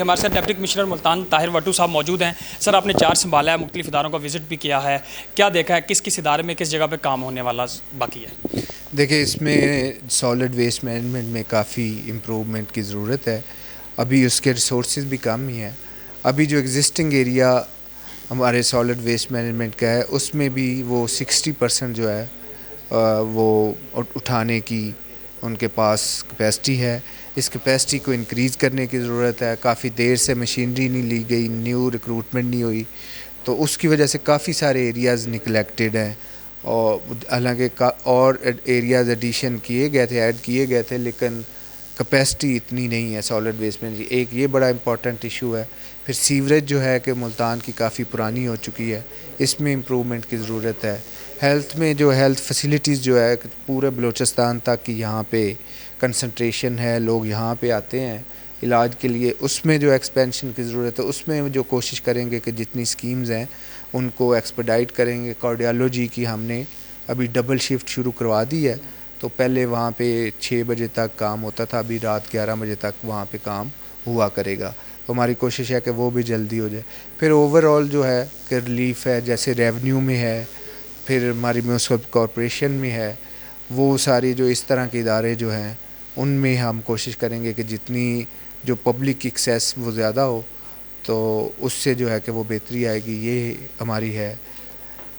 हमारे साथ deputy commissioner Multan Tahir Wattoo साहब मौजूद हैं। सर, आपने चार्ज संभाला है, मुख्तलिफ इदारों का विज़िट भी किया है, क्या देखा है, किस किस इदारे में किस जगह पे काम होने वाला बाकी है? देखिए, इसमें सॉलिड वेस्ट मैनेजमेंट में काफ़ी इम्प्रूवमेंट की ज़रूरत है। अभी उसके रिसोर्सेज भी कम ही हैं। अभी जो एग्जिस्टिंग एरिया हमारे सॉलिड वेस्ट मैनेजमेंट का है, उसमें भी वो 60% जो है वो उठाने की उनके पास कैपेसिटी है। इस कैपेसिटी को इंक्रीज़ करने की ज़रूरत है। काफ़ी देर से मशीनरी नहीं ली गई, न्यू रिक्रूटमेंट नहीं हुई, तो उसकी वजह से काफ़ी सारे एरियाज़ निगलेक्टेड हैं। और हालांकि और एरियाज़ एडिशन किए गए थे, ऐड किए गए थे, लेकिन कैपेसिटी इतनी नहीं है सॉलिड वेस्ट में। एक ये बड़ा इंपॉर्टेंट इशू है। फिर सीवरेज जो है कि मुल्तान की काफ़ी पुरानी हो चुकी है, इसमें इम्प्रूवमेंट की ज़रूरत है। हेल्थ में जो हेल्थ फैसिलिटीज़ जो है पूरे बलूचिस्तान तक की यहाँ पे कंसंट्रेशन है, लोग यहाँ पे आते हैं इलाज के लिए, उसमें जो एक्सपेंशन की ज़रूरत है, उसमें जो कोशिश करेंगे कि जितनी स्कीम्स हैं उनको एक्सपेडाइट करेंगे। कार्डियोलॉजी की हमने अभी डबल शिफ्ट शुरू करवा दी है, तो पहले वहाँ पे 6 बजे तक काम होता था, अभी रात 11 बजे तक वहाँ पे काम हुआ करेगा। तो हमारी कोशिश है कि वो भी जल्दी हो जाए। फिर ओवरऑल जो है कि रिलीफ है, जैसे रेवेन्यू में है, फिर हमारी म्यूनसिपल कॉरपोरेशन में है, वो सारी जो इस तरह के इदारे जो हैं उनमें हम कोशिश करेंगे कि जितनी जो पब्लिक एक्सेस वो ज़्यादा हो, तो उससे जो है कि वो बेहतरी आएगी, ये हमारी है।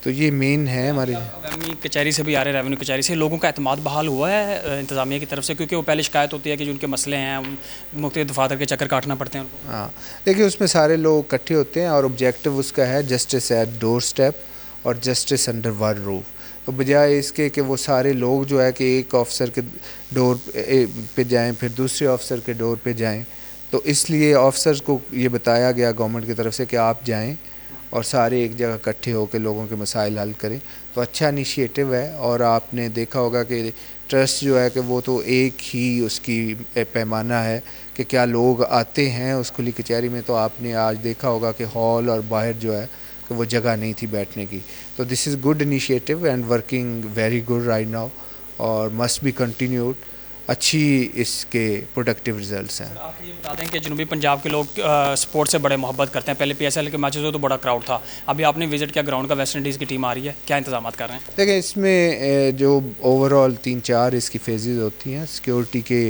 तो ये मेन है हमारे। रेवन्यू कचहरी से भी आ रहे हैं, रेवन्यू कचहरी से लोगों का एतमाद बहाल हुआ है इंतज़ामिया की तरफ से, क्योंकि वो पहले शिकायत होती है कि जो उनके मसले हैं मुख्तलिफ दफातर के चक्कर काटना पड़ते हैं उनको। हाँ, देखिए, उसमें सारे लोग इकट्ठे होते हैं और ऑब्जेक्टिव उसका है जस्टिस एट डोर स्टेप और जस्टिस अंडर वन रूफ। तो बजाय इसके कि वो सारे लोग जो है कि एक ऑफिसर के डोर पे जाएं, फिर दूसरे ऑफिसर के डोर पे जाएं, तो इसलिए ऑफिसर्स को ये बताया गया गवर्नमेंट की तरफ से कि आप जाएं और सारे एक जगह इकट्ठे होकर लोगों के मसाइल हल करें। तो अच्छा इनिशिएटिव है। और आपने देखा होगा कि ट्रस्ट जो है कि वो तो एक ही उसकी पैमाना है कि क्या लोग आते हैं उस खुली कचहरी में। तो आपने आज देखा होगा कि हॉल और बाहर जो है कि वो जगह नहीं थी बैठने की। तो this is good initiative and working very good right now और मस्ट बी कंटिन्यूड। अच्छी इसके प्रोडक्टिव रिजल्ट्स हैं। आप ये बता दें कि जनूबी पंजाब के लोग स्पोर्ट्स से बड़े मोहब्बत करते हैं। पहले PSL के मैचेस हो तो बड़ा क्राउड था, अभी आपने विजिट किया ग्राउंड का, वेस्ट इंडीज़ की टीम आ रही है, क्या इंतजाम कर रहे हैं? देखिए, इसमें जो ओवरऑल 3-4 इसकी फेजेस होती हैं। सिक्योरिटी के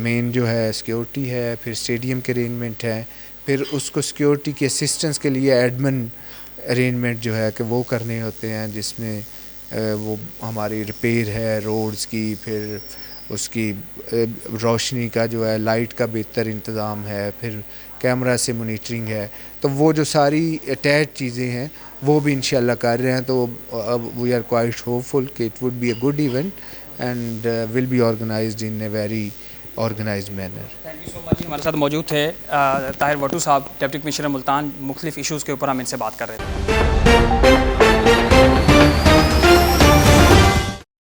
मेन जो है सिक्योरिटी है, फिर स्टेडियम के अरेंजमेंट है, फिर उसको सिक्योरिटी के असिस्टेंस के लिए एडमिन अरेंजमेंट जो है कि वो करने होते हैं, जिसमें वो हमारी रिपेयर है रोड्स की, फिर उसकी रोशनी का जो है लाइट का बेहतर इंतज़ाम है, फिर कैमरा से मॉनिटरिंग है। तो वो जो सारी अटैच चीज़ें हैं वो भी इंशाल्लाह कर रहे हैं। तो अब वी आर क्वाइट होपफुल कि it would be a good event and will be organised in a very organised manner. Thank you so much. हमारे साथ मौजूद थे ताहिर वट्टू साहब, डिप्टी कमिश्नर मुल्तान। मुख्तलिफ इशूज़ के ऊपर हम इनसे बात कर रहे थे।